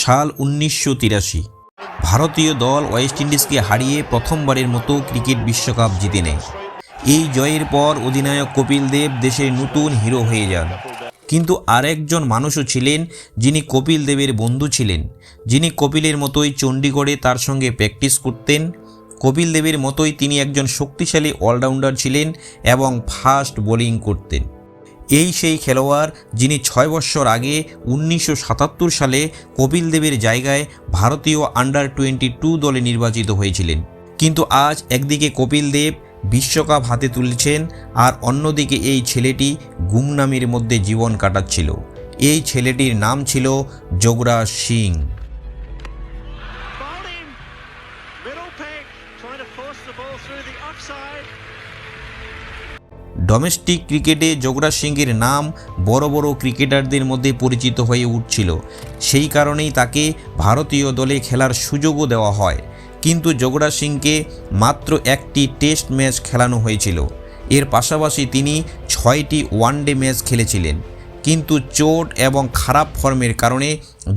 সাল 1983 ভারতীয় দল ওয়েস্ট ইন্ডিজকে হারিয়ে প্রথমবারের মতো ক্রিকেট বিশ্বকাপ জিতে নেয়। এই জয়ের পর অধিনায়ক কপিল দেব দেশের নতুন হিরো হয়ে যান। কিন্তু আরেকজন মানুষও ছিলেন যিনি কপিল দেবের বন্ধু ছিলেন, যিনি কপিলের মতোই চণ্ডীগড়ে তার সঙ্গে প্র্যাকটিস করতেন। কপিল দেবের মতোই তিনি একজন শক্তিশালী অলরাউন্ডার ছিলেন এবং ফাস্ট বোলিং করতেন। এই সেই খেলোয়াড় যিনি 6 বছর আগে 1977 সালে কপিল দেবের জায়গায় ভারতীয় আন্ডার-22 দলে নির্বাচিত হয়েছিলেন। কিন্তু আজ একদিকে কপিল দেব বিশ্বকাপ হাতে তুলছেন আর অন্যদিকে এই ছেলেটি গুমনামির মধ্যে জীবন কাটাচ্ছিল। এই ছেলেটির নাম ছিল যোগরাজ সিং। ডোমেস্টিক ক্রিকেটে যোগরাজ সিংয়ের নাম বড় বড় ক্রিকেটারদের মধ্যে পরিচিত হয়ে উঠছিল, সেই কারণেই তাকে ভারতীয় দলে খেলার সুযোগও দেওয়া হয়। কিন্তু যোগরাজ সিংকে মাত্র একটি টেস্ট ম্যাচ খেলানো হয়েছিল। এর পাশাপাশি তিনি 6টি ওয়ানডে ম্যাচ খেলেছিলেন। কিন্তু চোট এবং খারাপ ফর্মের কারণে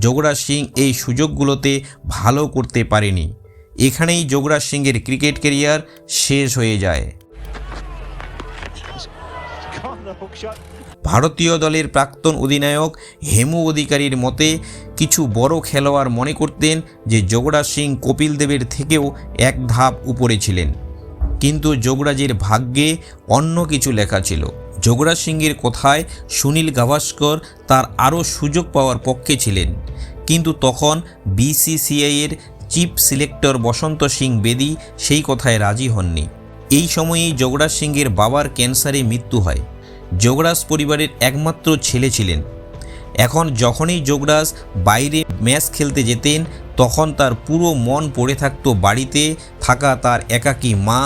যোগরাজ সিং এই সুযোগগুলোতে ভালো করতে পারেনি। এখানেই যোগরাজ সিংয়ের ক্রিকেট ক্যারিয়ার শেষ হয়ে যায়। ভারতীয় দলের প্রাক্তন অধিনায়ক হেমু অধিকারীর মতে কিছু বড় খেলোয়াড় মনে করতেন যে যোগরাজ সিং কপিল দেবের থেকেও এক ধাপ উপরে ছিলেন। কিন্তু যোগরাজের ভাগ্যে অন্য কিছু লেখা ছিল। যোগরাজ সিংয়ের কথায় সুনীল গাভাস্কর তার আরও সুযোগ পাওয়ার পক্ষে ছিলেন, কিন্তু তখন বিসিসিআইয়ের চিফ সিলেক্টর বসন্ত সিং বেদি সেই কথায় রাজি হননি। এই সময়েই যোগরাজ সিংয়ের বাবার ক্যান্সারে মৃত্যু হয়। যোগরাজ পরিবারের একমাত্র ছেলে ছিলেন। এখন যখনই যোগরাজ বাইরে ম্যাচ খেলতে যেতেন তখন তার পুরো মন পড়ে থাকতো বাড়িতে থাকা তার একাকী মা,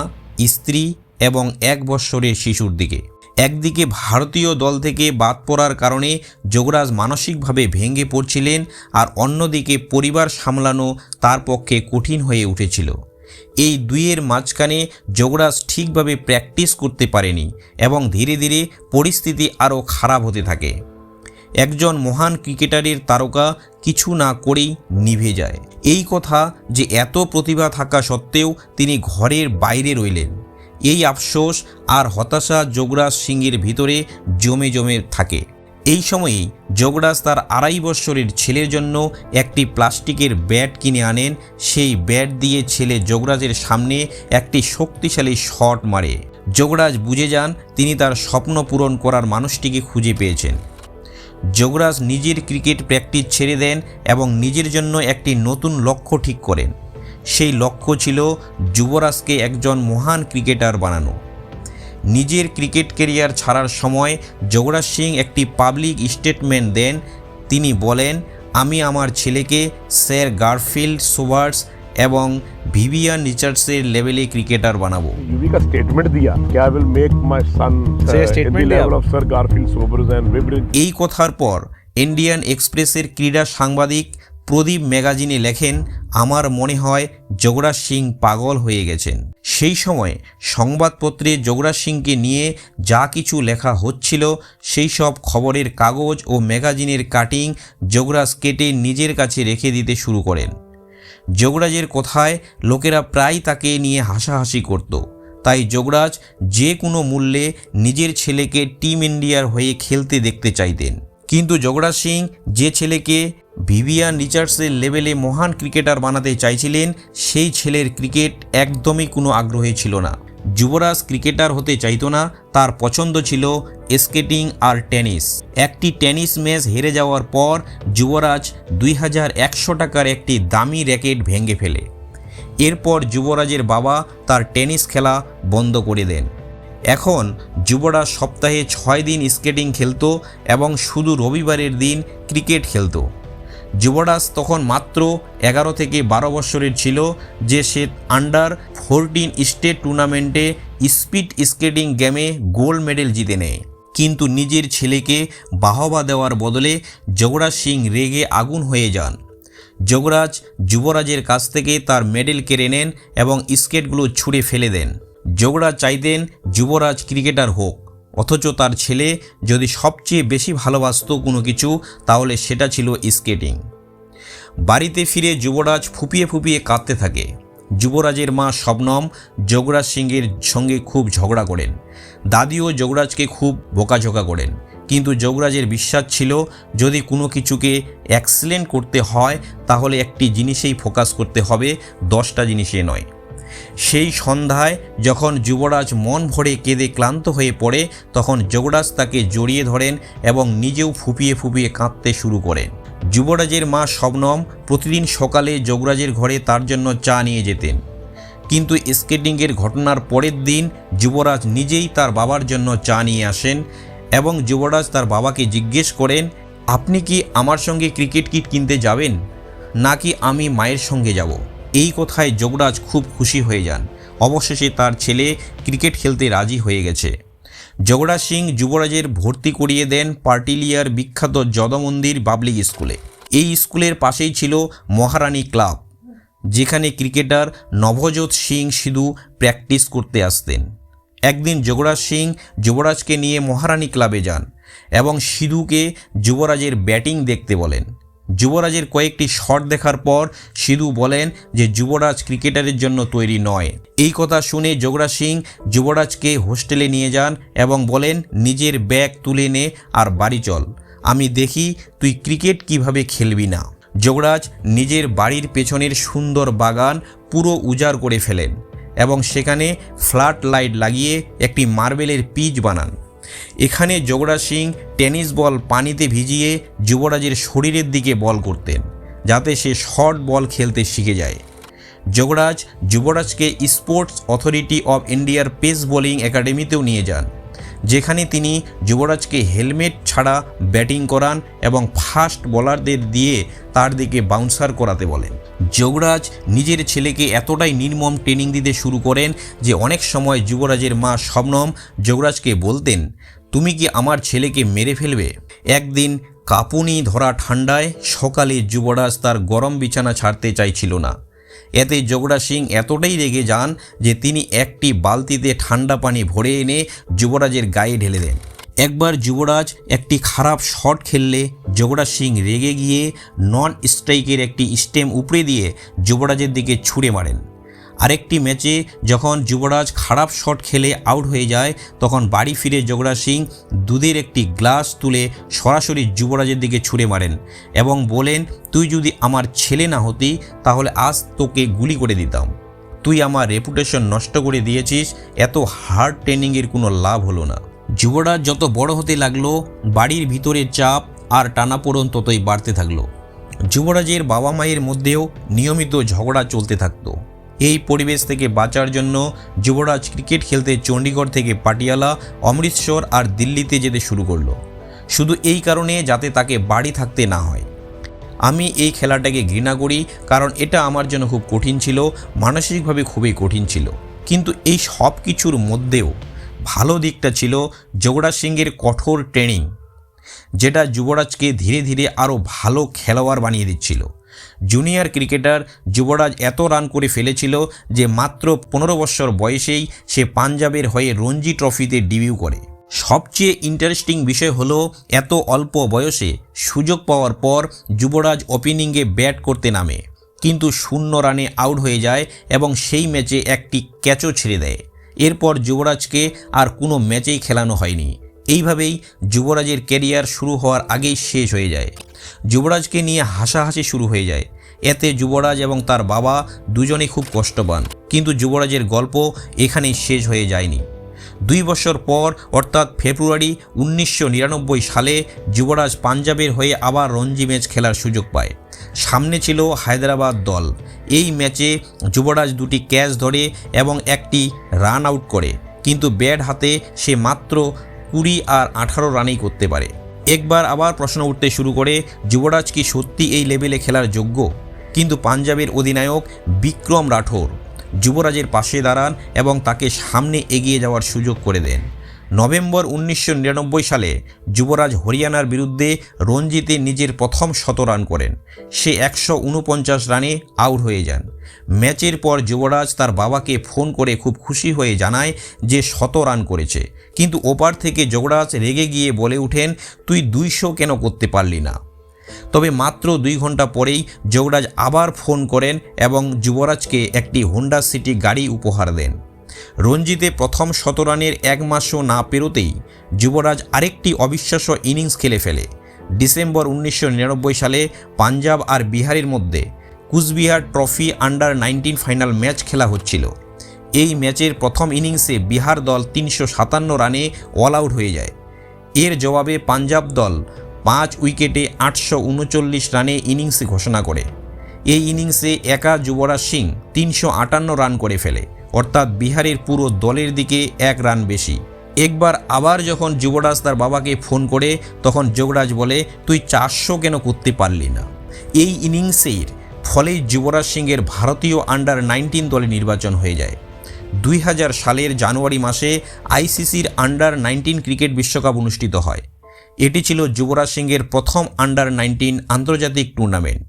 স্ত্রী এবং 1 বৎসরের শিশুর দিকে। একদিকে ভারতীয় দল থেকে বাদ পড়ার কারণে যোগরাজ মানসিকভাবে ভেঙে পড়ছিলেন, আর অন্যদিকে পরিবার সামলানো তার পক্ষে কঠিন হয়ে উঠেছিল। এই দুইয়ের মাঝখানে যোগরাজ ঠিকভাবে প্র্যাকটিস করতে পারেনি এবং ধীরে ধীরে পরিস্থিতি আরও খারাপ হতে থাকে। একজন মহান ক্রিকেটারের তারকা কিছু না করেই নিভে যায়। এই কথা যে এত প্রতিভা থাকা সত্ত্বেও তিনি ঘরের বাইরে রইলেন, এই আফসোস আর হতাশা যোগরাজ সিংয়ের ভিতরে জমে জমে থাকে। এই সময়েই যোগরাজ তার 2.5 বছরের ছেলের জন্য একটি প্লাস্টিকের ব্যাট কিনে আনেন। সেই ব্যাট দিয়ে ছেলে যোগরাজের সামনে একটি শক্তিশালী শট মারে। যোগরাজ বুঝে যান তিনি তার স্বপ্ন পূরণ করার মানুষটিকে খুঁজে পেয়েছেন। যোগরাজ নিজের ক্রিকেট প্র্যাকটিস ছেড়ে দেন এবং নিজের জন্য একটি নতুন লক্ষ্য ঠিক করেন। সেই লক্ষ্য ছিল যুবরাজকে একজন মহান ক্রিকেটার বানানো। নিজের ক্রিকেট ক্যারিয়ার ছাড়ার সময় যোগরাজ সিং একটি পাবলিক স্টেটমেন্ট দেন। তিনি বলেন, আমি আমার ছেলেকে স্যার গারফিল্ড সোবার্স এবং ভিভিয়ান রিচার্ডসের লেভেলে ক্রিকেটার বানাবো। এই কথার পর ইন্ডিয়ান এক্সপ্রেসের ক্রীড়া সাংবাদিক প্রদীপ ম্যাগাজিনে লেখেন, আমার মনে হয় যোগরাজ সিং পাগল হয়ে গেছেন। সেই সময় সংবাদপত্রে যোগরাজ সিংকে নিয়ে যা কিছু লেখা হচ্ছিল সেই সব খবরের কাগজ ও ম্যাগাজিনের কাটিং যোগরাজ কেটে নিজের কাছে রেখে দিতে শুরু করেন। যোগরাজের কথায় লোকেরা প্রায় তাকে নিয়ে হাসাহাসি করত। তাই যোগরাজ যে কোনো মূল্যে নিজের ছেলেকে টিম ইন্ডিয়ার হয়ে খেলতে দেখতে চাইতেন। কিন্তু যোগরাজ সিং যে ছেলেকে ভিভিয়ান রিচার্ডসের লেভেলে মহান ক্রিকেটার বানাতে চাইছিলেন সেই ছেলের ক্রিকেট একদমই কোনো আগ্রহী ছিল না। যুবরাজ ক্রিকেটার হতে চাইতো না, তার পছন্দ ছিল স্কেটিং আর টেনিস। একটি টেনিস ম্যাচ হেরে যাওয়ার পর যুবরাজ 2100 টাকার একটি দামি র্যাকেট ভেঙে ফেলে। এরপর যুবরাজের বাবা তার টেনিস খেলা বন্ধ করে দেন। এখন যুবরাজ সপ্তাহে 6 দিন স্কেটিং খেলতো এবং শুধু রবিবারের দিন ক্রিকেট খেলতো। যুবরাজ তখন মাত্র 11 থেকে 12 বছরের ছিল যে সে আন্ডার-14 স্টেট টুর্নামেন্টে স্পিড স্কেটিং গেমে গোল্ড মেডেল জিতে নেয়। কিন্তু নিজের ছেলেকে বাহবা দেওয়ার বদলে যোগরাজ সিং রেগে আগুন হয়ে যান। যোগরাজ যুবরাজের কাছ থেকে তার মেডেল কেড়ে নেন এবং স্কেটগুলো ছুঁড়ে ফেলে দেন। যোগরাজ চাইতেন যুবরাজ ক্রিকেটার হোক, অথচ তার ছেলে যদি সবচেয়ে বেশি ভালোবাসত কোনো কিছু তাহলে সেটা ছিল স্কেটিং। বাড়িতে ফিরে যুবরাজ ফুপিয়ে ফুপিয়ে কাঁদতে থাকে। যুবরাজের মা শবনম যোগরাজ সিংয়ের সঙ্গে খুব ঝগড়া করেন। দাদিও যোগরাজকে খুব বকাঝকা করেন, কিন্তু যোগরাজের বিশ্বাস ছিল যদি কোনো কিছুকে এক্সেলেন্ট করতে হয় তাহলে একটি জিনিসেই ফোকাস করতে হবে, 10টা জিনিসে নয়। সেই সন্ধ্যায় যখন যুবরাজ মন ভরে কেঁদে ক্লান্ত হয়ে পড়ে, তখন যোগরাজ তাকে জড়িয়ে ধরেন এবং নিজেও ফুপিয়ে ফুপিয়ে কাঁদতে শুরু করেন। যুবরাজের মা শবনম প্রতিদিন সকালে যোগরাজের ঘরে তার জন্য চা নিয়ে যেতেন, কিন্তু স্কেটিংয়ের ঘটনার পরের দিন যুবরাজ নিজেই তার বাবার জন্য চা নিয়ে আসেন এবং যুবরাজ তার বাবাকে জিজ্ঞেস করেন, আপনি কি আমার সঙ্গে ক্রিকেট কিট কিনতে যাবেন নাকি আমি মায়ের সঙ্গে যাব? এই কথায় যোগরাজ খুব খুশি হয়ে যান। অবশেষে তার ছেলে ক্রিকেট খেলতে রাজি হয়ে গেছে। যোগরাজ সিং যুবরাজের ভর্তি করিয়ে দেন পার্টিলিয়ার বিখ্যাত যদমন্দির পাবলিক স্কুলে। এই স্কুলের পাশেই ছিল মহারানী ক্লাব, যেখানে ক্রিকেটার নভজ্যোৎ সিং সিধু প্র্যাকটিস করতে আসতেন। একদিন যোগরাজ সিং যুবরাজকে নিয়ে মহারানী ক্লাবে যান এবং সিধুকে যুবরাজের ব্যাটিং দেখতে বলেন। যুবরাজের কয়েকটি শট দেখার পর সিধু বলেন যে যুবরাজ ক্রিকেটারের জন্য তৈরি নয়। এই কথা শুনে যোগরাজ সিং যুবরাজকে হোস্টেলে নিয়ে যান এবং বলেন, নিজের ব্যাগ তুলে নে আর বাড়ি চল, আমি দেখি তুই ক্রিকেট কিভাবে খেলবি না। যোগরাজ নিজের বাড়ির পেছনের সুন্দর বাগান পুরো উজাড় করে ফেলেন এবং সেখানে ফ্ল্যাট লাইট লাগিয়ে একটি মার্বেলের পিচ বানান। এখানে যোগরাজ সিং টেনিস বল পানিতে ভিজিয়ে যুবরাজের শরীরের দিকে বল করতেন, যাতে সে শর্ট বল খেলতে শিখে যায়। যোগরাজ যুবরাজকে স্পোর্টস অথরিটি অফ ইন্ডিয়ার পেস বোলিং একাডেমিতেও নিয়ে যান, যেখানে তিনি যুবরাজকে হেলমেট ছাড়া ব্যাটিং করান এবং ফাস্ট বোলারদের দিয়ে তার দিকে বাউন্সার করাতে বলেন। যোগরাজ নিজের ছেলেকে এতটাই নির্মম ট্রেনিং দিতে শুরু করেন যে অনেক সময় যুবরাজের মা শবনম যোগরাজকে বলতেন, তুমি কি আমার ছেলেকে মেরে ফেলবে? একদিন কাঁপুনি ধরা ঠান্ডায় সকালে যুবরাজ তার গরম বিছানা ছাড়তে চাইছিল না। এতে যোগরাজ সিং এতটাই রেগে যান যে তিনি একটি বালতিতে ঠান্ডা পানি ভরে এনে যুবরাজের গায়ে ঢেলে দেন। একবার যুবরাজ একটি খারাপ শট খেললে যোগরাজ সিং রেগে গিয়ে নন স্ট্রাইকের একটি স্টেম উপড়ে দিয়ে যুবরাজের দিকে ছুঁড়ে মারেন। আরেকটি ম্যাচে যখন যুবরাজ খারাপ শট খেলে আউট হয়ে যায়, তখন বাড়ি ফিরে যোগরাজ সিং দুধের একটি গ্লাস তুলে সরাসরি যুবরাজের দিকে ছুঁড়ে মারেন এবং বলেন, তুই যদি আমার ছেলে না হতি তাহলে আজ তোকে গুলি করে দিতাম। তুই আমার রেপুটেশন নষ্ট করে দিয়েছিস, এত হার্ড ট্রেনিংয়ের কোনো লাভ হলো না। যুবরাজ যত বড় হতে লাগলো, বাড়ির ভিতরের চাপ আর টানাপোড়েন ততই বাড়তে থাকলো। যুবরাজের বাবা মায়ের মধ্যেও নিয়মিত ঝগড়া চলতে থাকতো। এই পরিবেশ থেকে বাঁচার জন্য যুবরাজ ক্রিকেট খেলতে চণ্ডীগড় থেকে পাটিয়ালা, অমৃতসর আর দিল্লিতে যেতে শুরু করলো, শুধু এই কারণে যাতে তাকে বাড়ি থাকতে না হয়। আমি এই খেলাটাকে ঘৃণা করি, কারণ এটা আমার জন্য খুব কঠিন ছিল, মানসিকভাবে খুবই কঠিন ছিল। কিন্তু এই সব কিছুর মধ্যেও ভালো দিকটা ছিল যোগরাজ সিংয়ের কঠোর ট্রেনিং, যেটা যুবরাজকে ধীরে ধীরে আরও ভালো খেলোয়াড় বানিয়ে দিচ্ছিল। জুনিয়র ক্রিকেটার যুবরাজ এত রান করে ফেলেছিল যে মাত্র 15 বছর বয়সেই সে পাঞ্জাবের হয়ে রঞ্জি ট্রফিতে ডেবিউ করে। সবচেয়ে ইন্টারেস্টিং বিষয় হলো, এত অল্প বয়সে সুযোগ পাওয়ার পর যুবরাজ ওপেনিংয়ে ব্যাট করতে নামে, কিন্তু 0 রানে আউট হয়ে যায় এবং সেই ম্যাচে একটি ক্যাচও ছেড়ে দেয়। এরপর যুবরাজকে আর কোনো ম্যাচেই খেলানো হয়নি। এইভাবেই যুবরাজের ক্যারিয়ার শুরু হওয়ার আগেই শেষ হয়ে যায়। যুবরাজকে নিয়ে হাসাহাসি শুরু হয়ে যায়। এতে যুবরাজ এবং তার বাবা দুজনেই খুব কষ্ট পান, কিন্তু যুবরাজের গল্প এখানেই শেষ হয়ে যায়নি। 2 বছর পর অর্থাৎ ফেব্রুয়ারি 1999 সালে যুবরাজ পাঞ্জাবের হয়ে আবার রঞ্জি ম্যাচ খেলার সুযোগ পায়। সামনে ছিল হায়দ্রাবাদ দল। এই ম্যাচে যুবরাজ 2টি ক্যাচ ধরে এবং একটি রান আউট করে, কিন্তু ব্যাট হাতে সে মাত্র 20 আর 18 রানেই করতে পারে। একবার আবার প্রশ্ন উঠতে শুরু করে, যুবরাজ কি সত্যি এই লেভেলে খেলার যোগ্য? কিন্তু পাঞ্জাবের অধিনায়ক বিক্রম রাঠোর যুবরাজের পাশে দাঁড়ান এবং তাকে সামনে এগিয়ে যাওয়ার সুযোগ করে দেন। নভেম্বর 1999 সালে যুবরাজ হরিয়ানার বিরুদ্ধে রঞ্জিতে নিজের প্রথম 100 রান করেন। সে 149 রানে আউট হয়ে যান। ম্যাচের পর যুবরাজ তার বাবাকে ফোন করে খুব খুশি হয়ে জানায় যে 100 রান করেছে, কিন্তু ওপার থেকে যুবরাজ রেগে গিয়ে বলে ওঠেন, তুই 200 কেন করতে পারলি না? তবে মাত্র 2 ঘন্টা পরেই যোগরাজ আবার ফোন করেন এবং যুবরাজকে একটি হোন্ডা সিটি গাড়ি উপহার দেন। রঞ্জিতে প্রথম 100 রানের 1 মাসও না পেরোতেই যুবরাজ আরেকটি অবিশ্বাস্য ইনিংস খেলে ফেলে। ডিসেম্বর 1999 সালে পাঞ্জাব আর বিহারের মধ্যে Cooch Behar trophy under-19 final match খেলা হচ্ছিল। এই ম্যাচের প্রথম ইনিংসে বিহার দল 357 রানে অল আউট হয়ে যায়। এর জবাবে পাঞ্জাব দল 5 উইকেটে 839 রানে ইনিংস ঘোষণা করে। এই ইনিংসে একা যুবরাজ সিং 358 রান করে ফেলে, অর্থাৎ বিহারের পুরো দলের দিকে 1 রান বেশি। একবার আবার যখন যুবরাজ তার বাবাকে ফোন করে তখন যোগরাজ বলে, তুই 400 কেন করতে পারলি না? এই ইনিংসের ফলে যুবরাজ সিংয়ের ভারতীয় আন্ডার-19 দলে নির্বাচন হয়ে যায়। 2000 সালের জানুয়ারি মাসে আইসিসির আন্ডার-19 ক্রিকেট বিশ্বকাপ অনুষ্ঠিত হয়। এটি ছিল যুবরাজ সিংয়ের প্রথম আন্ডার-19 আন্তর্জাতিক টুর্নামেন্ট।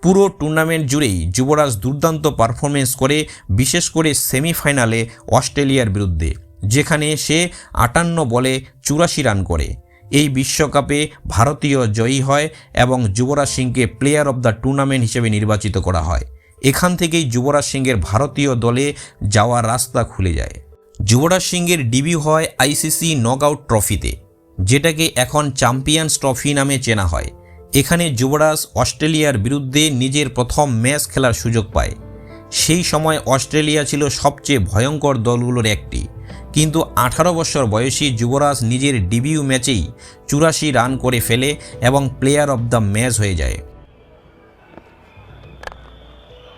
পুরো টুর্নামেন্ট জুড়েই যুবরাজ দুর্দান্ত পারফরমেন্স করে, বিশেষ করে সেমিফাইনালে অস্ট্রেলিয়ার বিরুদ্ধে, যেখানে সে 58 বলে 84 রান করে। এই বিশ্বকাপে ভারতীয় জয়ী হয় এবং যুবরাজ সিংকে প্লেয়ার অব দ্য টুর্নামেন্ট হিসেবে নির্বাচিত করা হয়। এখান থেকেই যুবরাজ সিংয়ের ভারতীয় দলে যাওয়ার রাস্তা খুলে যায়। যুবরাজ সিংয়ের ডেবিউ হয় আইসিসি নকআউট ট্রফিতে, যেটাকে এখন চ্যাম্পিয়ন্স ট্রফি নামে চেনা হয়। এখানে যুবরাজ অস্ট্রেলিয়ার বিরুদ্ধে নিজের প্রথম ম্যাচ খেলার সুযোগ পায়। সেই সময় অস্ট্রেলিয়া ছিল সবচেয়ে ভয়ঙ্কর দলগুলোর একটি, কিন্তু 18 বছর বয়সী যুবরাজ নিজের ডেবিউ ম্যাচেই 84 রান করে ফেলে এবং প্লেয়ার অব দ্য ম্যাচ হয়ে যায়।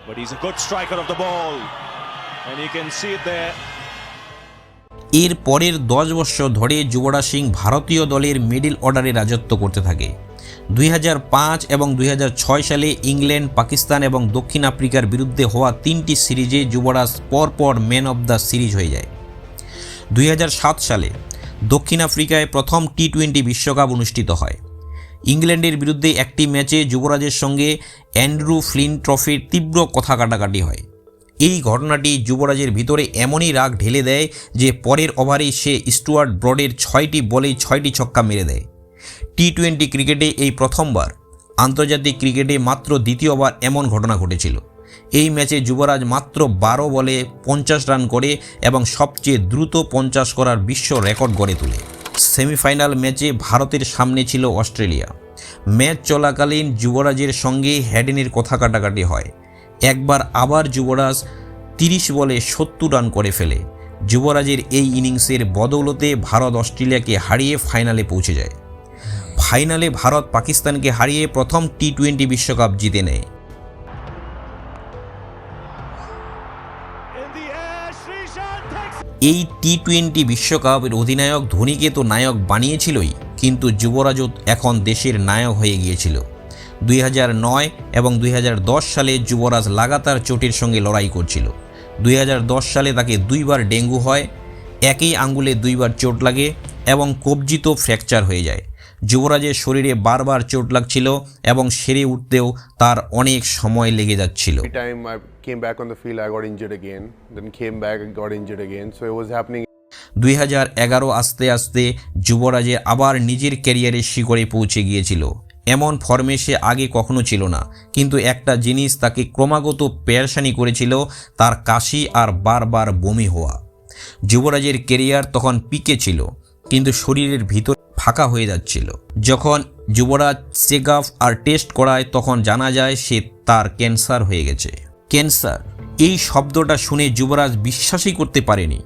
But he's a good striker of the ball and you can see it there. এর পরের 10 বছর ধরে যুবরাজ সিং ভারতীয় দলের মিডল অর্ডারে রাজত্ব করতে থাকে। 2005 এবং 2006 সালে ইংল্যান্ড, পাকিস্তান এবং দক্ষিণ আফ্রিকার বিরুদ্ধে হওয়া 3টি সিরিজে যুবরাজ পরপর ম্যান অব দ্য সিরিজ হয়ে যায়। 2007 সালে দক্ষিণ আফ্রিকায় প্রথম টি-20 বিশ্বকাপ অনুষ্ঠিত হয়। ইংল্যান্ডের বিরুদ্ধে একটি ম্যাচে যুবরাজের সঙ্গে অ্যান্ড্রু ফ্লিন্ট ট্রফির তীব্র কথা কাটাকাটি হয়। এই ঘটনাটি যুবরাজের ভিতরে এমনই রাগ ঢেলে দেয় যে পরের ওভারেই সে স্টুয়ার্ট ব্রডের 6টি বলেই 6টি ছক্কা মেরে দেয়। টি-20 ক্রিকেটে এই প্রথমবার, আন্তর্জাতিক ক্রিকেটে মাত্র দ্বিতীয়বার এমন ঘটনা ঘটেছিল। এই ম্যাচে যুবরাজ মাত্র 12 বলে 50 রান করে এবং সবচেয়ে দ্রুত 50 করার বিশ্ব রেকর্ড গড়ে তোলে। সেমিফাইনাল ম্যাচে ভারতের সামনে ছিল অস্ট্রেলিয়া। ম্যাচ চলাকালীন যুবরাজের সঙ্গে হ্যাডেনের কথা কাটাকাটি হয়। একবার আবার যুবরাজ 30 বলে 70 রান করে ফেলে। যুবরাজের এই ইনিংসের বদৌলতে ভারত অস্ট্রেলিয়াকে হারিয়ে ফাইনালে পৌঁছে যায়। ফাইনালে ভারত পাকিস্তানকে হারিয়ে প্রথম টি-20 বিশ্বকাপ জিতে নেয়। এই টি-20 বিশ্বকাপের অধিনায়ক ধোনিকে তো নায়ক বানিয়েছিলই, কিন্তু যুবরাজও এখন দেশের নায়ক হয়ে গিয়েছিল। 2009 এবং 2010 সালে যুবরাজ লাগাতার চোটের সঙ্গে লড়াই করছিল। 2010 সালে তাকে 2বার ডেঙ্গু হয়, একই আঙ্গুলে 2বার চোট লাগে এবং কবজিত ফ্র্যাকচার হয়ে যায়। যুবরাজের শরীরে বারবার চোট লাগছিল এবং সেরে উঠতেও তার অনেক সময় লেগে যাচ্ছিল। 2011 আসতে আসতে যুবরাজের আবার নিজের ক্যারিয়ারের শিখরে পৌঁছে গিয়েছিল। এমন ফর্মে সে আগে কখনো ছিল না, কিন্তু একটা জিনিস তাকে ক্রমাগত পেরেশানি করেছিল, তার কাশি আর বারবার বমি হওয়া। যুবরাজের ক্যারিয়ার তখন পিকে ছিল, কিন্তু শরীরের ভিতর ফাঁকা হয়ে যাচ্ছিল। যখন যুবরাজ চেকআপ আর টেস্ট করায় তখন জানা যায় সে তার ক্যান্সার হয়ে গেছে। ক্যান্সার, এই শব্দটা শুনে যুবরাজ বিশ্বাসই করতে পারেনি।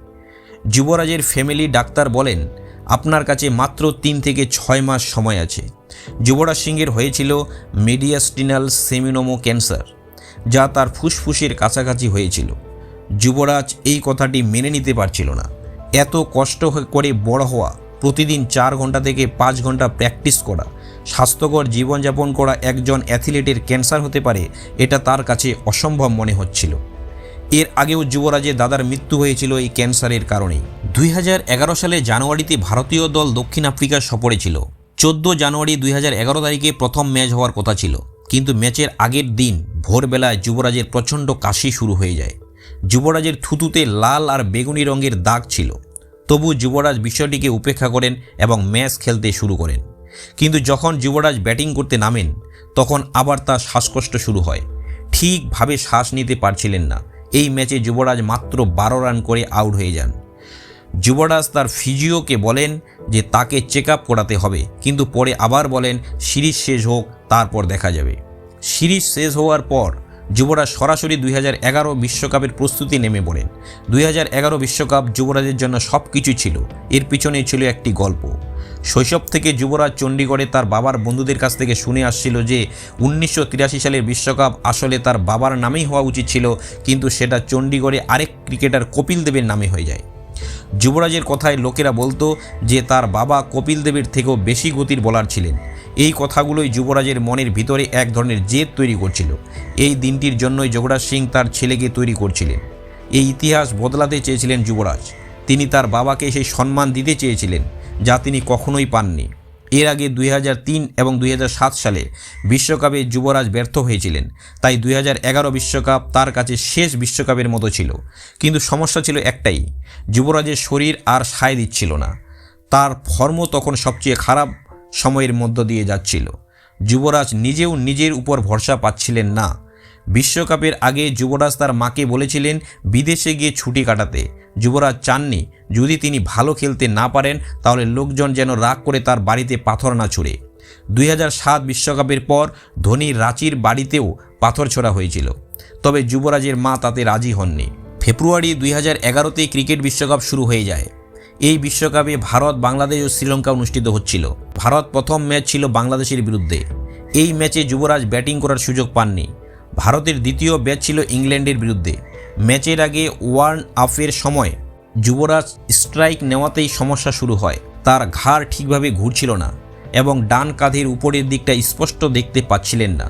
যুবরাজের ফ্যামিলি ডাক্তার বলেন, আপনার কাছে মাত্র 3 থেকে 6 মাস সময় আছে। যুবরাজ সিংয়ের হয়েছিল মেডিয়াস্টিনাল সেমিনোমা ক্যান্সার, যা তার ফুসফুসের কাছাকাছি হয়েছিল। যুবরাজ এই কথাটি মেনে নিতে পারছিল না। এত কষ্ট করে বড় হওয়া, প্রতিদিন 4 ঘন্টা থেকে 5 ঘন্টা প্র্যাকটিস করা, স্বাস্থ্যকর জীবনযাপন করা একজন অ্যাথলিটের ক্যান্সার হতে পারে, এটা তার কাছে অসম্ভব মনে হচ্ছিল। এর আগেও যুবরাজের দাদার মৃত্যু হয়েছিল এই ক্যান্সারের কারণেই। 2011 সালে জানুয়ারিতে ভারতীয় দল দক্ষিণ আফ্রিকা সফরে ছিল। 14 জানুয়ারি 2011 তারিখে প্রথম ম্যাচ হওয়ার কথা ছিল, কিন্তু ম্যাচের আগের দিন ভোরবেলায় যুবরাজের প্রচণ্ড কাশি শুরু হয়ে যায়। যুবরাজের থুতুতে লাল আর বেগুনি রঙের দাগ ছিল। তবু যুবরাজ বিষয়টিকে উপেক্ষা করেন এবং ম্যাচ খেলতে শুরু করেন। কিন্তু যখন যুবরাজ ব্যাটিং করতে নামেন তখন আবার তার শ্বাসকষ্ট শুরু হয়। ঠিকভাবে শ্বাস নিতে পারছিলেন না। এই ম্যাচে যুবরাজ মাত্র 12 রান করে আউট হয়ে যান। যুবরাজ তার ফিজিওকে বলেন যে তাকে চেক আপ করাতে হবে, কিন্তু পরে আবার বলেন সিরিজ শেষ হোক, তারপর দেখা যাবে। সিরিজ শেষ হওয়ার পর যুবরাজ সরাসরি 2011 বিশ্বকাপের প্রস্তুতি নেমে পড়েন। 2011 বিশ্বকাপ যুবরাজের জন্য সব কিছু ছিল। এর পিছনে ছিল একটি গল্প। শৈশব থেকে যুবরাজ চণ্ডীগড়ে তার বাবার বন্ধুদের কাছ থেকে শুনে আসছিল যে 1983 সালের বিশ্বকাপ আসলে তার বাবার নামেই হওয়া উচিত ছিল, কিন্তু সেটা চণ্ডীগড়ে আরেক ক্রিকেটার কপিল দেবের নামে হয়ে যায়। যুবরাজের কথায় লোকেরা বলতো যে তার বাবা কপিল দেবের থেকেও বেশি গতির বোলার ছিলেন। এই কথাগুলোই যুবরাজের মনের ভিতরে এক ধরনের জেদ তৈরি করছিল। এই দিনটির জন্যই যুবরাজ সিং তার ছেলেকে তৈরি করছিলেন। এই ইতিহাস বদলাতে চেয়েছিলেন যুবরাজ। তিনি তার বাবাকে সেই সম্মান দিতে চেয়েছিলেন যা তিনি কখনোই পাননি। এর আগে 2003 এবং 2007 সালে বিশ্বকাপে যুবরাজ ব্যর্থ হয়েছিলেন, তাই 2011 বিশ্বকাপ তার কাছে শেষ বিশ্বকাপের মতো ছিল। কিন্তু সমস্যা ছিল একটাই, যুবরাজের শরীর আর সায় দিচ্ছিল না। তার ফর্মও তখন সবচেয়ে খারাপ সময়ের মধ্য দিয়ে যাচ্ছিল। যুবরাজ নিজেও নিজের উপর ভরসা পাচ্ছিলেন না। বিশ্বকাপের আগে যুবরাজ তার মাকে বলেছিলেন বিদেশে গিয়ে ছুটি কাটাতে। যুবরাজ চাননি যদি তিনি ভালো খেলতে না পারেন তাহলে লোকজন যেন রাগ করে তার বাড়িতে পাথর না ছুঁড়ে। 2007 বিশ্বকাপের পর ধোনির রাঁচির বাড়িতেও পাথর ছোড়া হয়েছিল, তবে যুবরাজের মা তাতে রাজি হননি। ফেব্রুয়ারি 2011-তে ক্রিকেট বিশ্বকাপ শুরু হয়ে যায়। এই বিশ্বকাপে ভারত, বাংলাদেশ ও শ্রীলঙ্কা অনুষ্ঠিত হচ্ছিল। ভারত প্রথম ম্যাচ ছিল বাংলাদেশের বিরুদ্ধে। এই ম্যাচে যুবরাজ ব্যাটিং করার সুযোগ পাননি। ভারতের দ্বিতীয় ম্যাচ ছিল ইংল্যান্ডের বিরুদ্ধে। ম্যাচের আগে ওয়ার্ম আপের সময় যুবরাজ স্ট্রাইক নেওয়াতেই সমস্যা শুরু হয়। তার ঘাড় ঠিকভাবে ঘুরছিল না এবং ডান কাঁধের উপরের দিকটা স্পষ্ট দেখতে পাচ্ছিলেন না।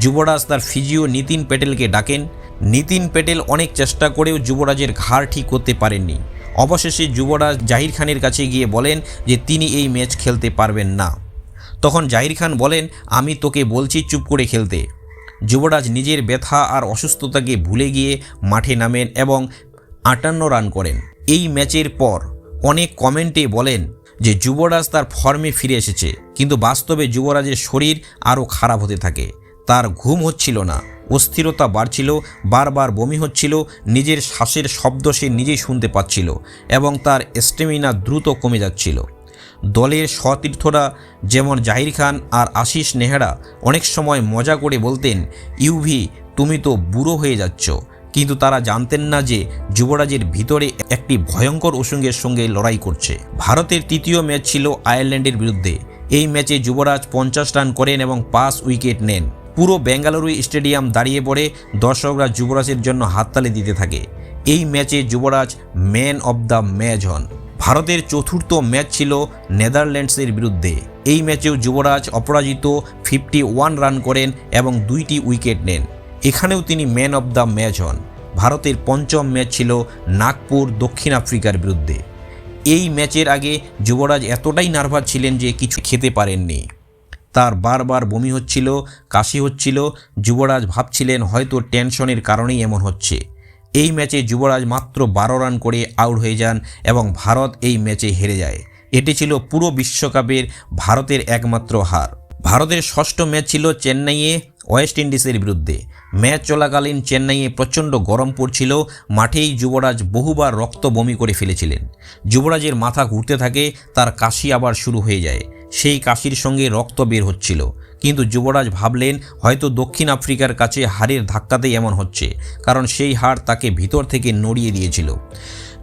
যুবরাজ তার ফিজিও নিতিন প্যাটেলকে ডাকেন। নিতিন প্যাটেল অনেক চেষ্টা করেও যুবরাজের ঘাড় ঠিক করতে পারেননি। অবশেষে যুবরাজ জাহির খানের কাছে গিয়ে বলেন যে তিনি এই ম্যাচ খেলতে পারবেন না। তখন জাহির খান বলেন, আমি তোকে বলছি চুপ করে খেলতে। যুবরাজ নিজের ব্যথা আর অসুস্থতাকে ভুলে গিয়ে মাঠে নামেন এবং 58 রান করেন। এই ম্যাচের পর অনেক কমেন্টে বলেন যে যুবরাজ তার ফর্মে ফিরে এসেছে, কিন্তু বাস্তবে যুবরাজের শরীর আরও খারাপ হতে থাকে। তার ঘুম হচ্ছিল না, অস্থিরতা বাড়ছিল, বারবার বমি হচ্ছিল, নিজের শ্বাসের শব্দ সে নিজেই শুনতে পাচ্ছিল এবং তার স্ট্যামিনা দ্রুত কমে যাচ্ছিল। দলের সতীর্থরা যেমন জাহির খান আর আশিস নেহরা অনেক সময় মজা করে বলতেন, ইউভি তুমি তো বুড়ো হয়ে যাচ্ছ, কিন্তু তারা জানতেন না যে যুবরাজের ভিতরে একটি ভয়ঙ্কর অসুখের সঙ্গে লড়াই করছে। ভারতের তৃতীয় ম্যাচ ছিল আয়ারল্যান্ডের বিরুদ্ধে। এই ম্যাচে যুবরাজ 50 রান করেন এবং 5 উইকেট নেন। পুরো বেঙ্গালুরু স্টেডিয়াম দাঁড়িয়ে পড়ে, দর্শকরা যুবরাজের জন্য হাততালি দিতে থাকে। এই ম্যাচে যুবরাজ ম্যান অব দ্য ম্যাচ হন। ভারতের চতুর্থ ম্যাচ ছিল নেদারল্যান্ডসের বিরুদ্ধে। এই ম্যাচেও যুবরাজ অপরাজিত 51 রান করেন এবং 2টি উইকেট নেন। এখানেও তিনি ম্যান অব দ্য ম্যাচ হন। ভারতের পঞ্চম ম্যাচ ছিল নাগপুর, দক্ষিণ আফ্রিকার বিরুদ্ধে। এই ম্যাচের আগে যুবরাজ এতটাই নার্ভাস ছিলেন যে কিছু খেতে পারেননি। তার বারবার বমি হচ্ছিল, কাশি হচ্ছিল। যুবরাজ ভাবছিলেন হয়তো টেনশনের কারণেই এমন হচ্ছে। এই ম্যাচে যুবরাজ মাত্র 12 রান করে আউট হয়ে যান এবং ভারত এই ম্যাচে হেরে যায়। এটি ছিল পুরো বিশ্বকাপের ভারতের একমাত্র হার। ভারতের ষষ্ঠ ম্যাচ ছিল চেন্নাইয়ে ওয়েস্ট ইন্ডিজের বিরুদ্ধে। ম্যাচ চলাকালীন চেন্নাইয়ে প্রচণ্ড গরম পড়ছিল। মাঠেই যুবরাজ বহুবার রক্ত বমি করে ফেলেছিলেন। যুবরাজের মাথা ঘুরতে থাকে, তার কাশি আবার শুরু হয়ে যায়। সেই কাশির সঙ্গে রক্ত বের হচ্ছিল, কিন্তু যুবরাজ ভাবলেন হয়তো দক্ষিণ আফ্রিকার কাছে হারের ধাক্কাতেই এমন হচ্ছে, কারণ সেই হার তাকে ভিতর থেকে নড়িয়ে দিয়েছিল।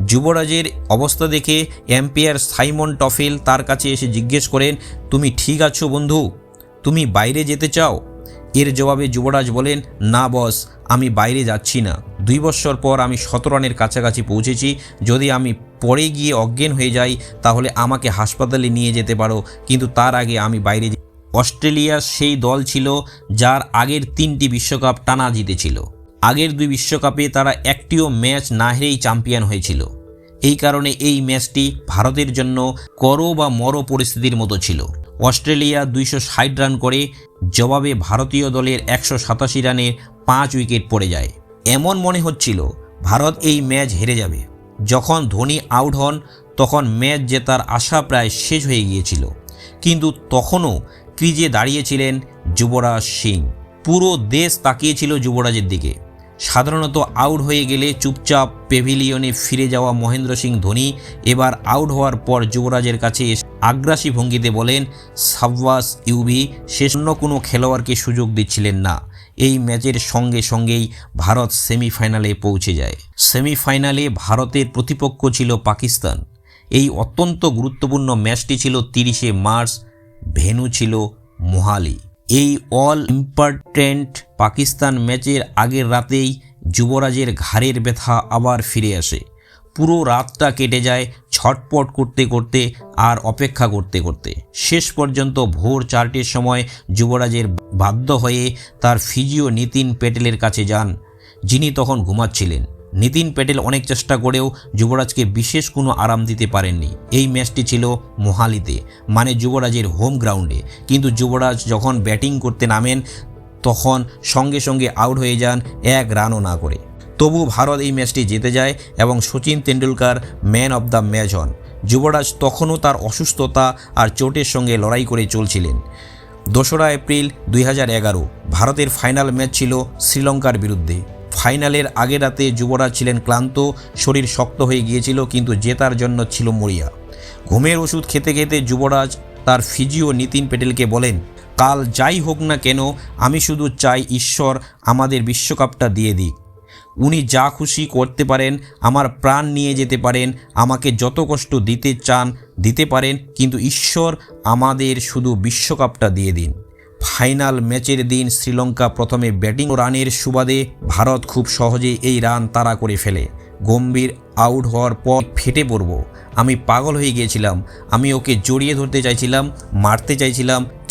যুবরাজের অবস্থা দেখে এম্পায়ার সাইমন টফেল তার কাছে এসে জিজ্ঞেস করেন, তুমি ঠিক আছো বন্ধু? তুমি বাইরে যেতে চাও? এর জবাবে যুবরাজ বলেন, না বস, আমি বাইরে যাচ্ছি না। 2 বছর পর আমি 17 রানের কাছাকাছি পৌঁছেছি। যদি আমি পরে গিয়ে অজ্ঞান হয়ে যাই তাহলে আমাকে হাসপাতালে নিয়ে যেতে পারো, কিন্তু তার আগে আমি বাইরে। অস্ট্রেলিয়ার সেই দল ছিল যার আগের 3টি বিশ্বকাপ টানা জিতেছিল। আগের 2 বিশ্বকাপে তারা একটিও ম্যাচ না হেরেই চ্যাম্পিয়ন হয়েছিল। এই কারণে এই ম্যাচটি ভারতের জন্য করো বা মরো পরিস্থিতির মতো ছিল। অস্ট্রেলিয়া 260 রান করে, জবাবে ভারতীয় দলের 187 রানে 5 উইকেট পড়ে যায়। এমন মনে হচ্ছিল ভারত এই ম্যাচ হেরে যাবে। যখন ধোনি আউট হন তখন ম্যাচ জেতার আশা প্রায় শেষ হয়ে গিয়েছিল, কিন্তু তখনও ক্রিজে দাঁড়িয়েছিলেন যুবরাজ সিং। পুরো দেশ তাকিয়েছিল যুবরাজের দিকে। সাধারণত আউট হয়ে গেলে চুপচাপ পেভিলিয়নে ফিরে যাওয়া মহেন্দ্র সিং ধোনি এবার আউট হওয়ার পর যুবরাজের কাছে আগ্রাসী ভঙ্গিতে বলেন, সাব্বাস ইউভি। শেষ অন্য কোনো খেলোয়াড়কে সুযোগ দিচ্ছিলেন না। এই ম্যাচের সঙ্গে সঙ্গেই ভারত সেমিফাইনালে পৌঁছে যায়। সেমিফাইনালে ভারতের প্রতিপক্ষ ছিল পাকিস্তান। এই অত্যন্ত গুরুত্বপূর্ণ ম্যাচটি ছিল 30শে মার্চ। ভেন্যু ছিল মোহালি। এই অল ইম্পর্ট্যান্ট পাকিস্তান ম্যাচের আগের রাতেই যুবরাজের ঘাড়ের ব্যথা আবার ফিরে আসে। পুরো রাতটা কেটে যায় ছটপট করতে করতে আর অপেক্ষা করতে করতে। শেষ পর্যন্ত ভোর 4টের সময় যুবরাজের বাধ্য হয়ে তার ফিজিও নিতিন প্যাটেলের কাছে যান, যিনি তখন ঘুমাচ্ছিলেন। নিতিন প্যাটেল অনেক চেষ্টা করেও যুবরাজকে বিশেষ কোনো আরাম দিতে পারেননি। এই ম্যাচটি ছিল মোহালিতে, মানে যুবরাজের হোম গ্রাউন্ডে। কিন্তু যুবরাজ যখন ব্যাটিং করতে নামেন তখন সঙ্গে সঙ্গে আউট হয়ে যান 1 রানও না করে। তবু ভারত এই ম্যাচটি জিতে যায় এবং Sachin Tendulkar man of the match হন। যুবরাজ তখনও তার অসুস্থতা আর চোটের সঙ্গে লড়াই করে চলছিলেন। 2রা এপ্রিল 2011 ভারতের ফাইনাল ম্যাচ ছিল শ্রীলঙ্কার বিরুদ্ধে। ফাইনালের আগের রাতে যুবরাজ ছিলেন ক্লান্ত, শরীর শক্ত হয়ে গিয়েছিল, কিন্তু জেতার জন্য ছিল মরিয়া। ঘুমের ওষুধ খেতে খেতে যুবরাজ তার ফিজিও নিতিন প্যাটেলকে বলেন, কাল যাই হোক না কেন আমি শুধু চাই ঈশ্বর আমাদের বিশ্বকাপটা দিয়ে দিক। উনি যা খুশি করতে পারেন, আমার প্রাণ নিয়ে যেতে পারেন, আমাকে যত কষ্ট দিতে চান দিতে পারেন, কিন্তু ঈশ্বর আমাদের শুধু বিশ্বকাপটা দিয়ে দিন। ফাইনাল ম্যাচের দিন শ্রীলঙ্কা প্রথমে ব্যাটিং রানের সুবাদে ভারত খুব সহজেই এই রান তাড়া করে ফেলে। গম্ভীর আউট হওয়ার পর ফেটে পড়ব। আমি পাগল হয়ে গিয়েছিলাম। আমি ওকে জড়িয়ে ধরতে চাইছিলাম, মারতে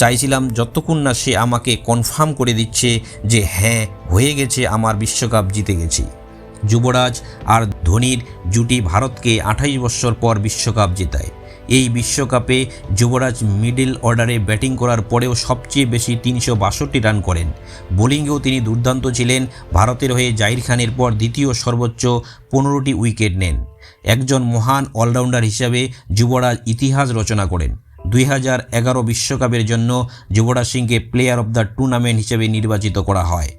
চাইছিলাম যতক্ষণ না সে আমাকে কনফার্ম করে দিচ্ছে যে হ্যাঁ হয়ে গেছে, আমার বিশ্বকাপ জিতে গেছি। যুবরাজ আর ধোনির জুটি ভারতকে 28 বছর পর বিশ্বকাপ জেতায়। এই বিশ্বকাপে যুবরাজ মিডল অর্ডারে ব্যাটিং করার পরেও সবচেয়ে বেশি 362 রান করেন। বোলিংয়েও তিনি দুর্দান্ত ছিলেন। ভারতের হয়ে জাহির খানের পর দ্বিতীয় সর্বোচ্চ 15টি উইকেট নেন। একজন মহান অলরাউন্ডার হিসাবে যুবরাজ ইতিহাস রচনা করেন। 2011 বিশ্বকাপের জন্য যুবরাজ সিংকে প্লেয়ার অব দ্য টুর্নামেন্ট হিসেবে নির্বাচিত করা হয়।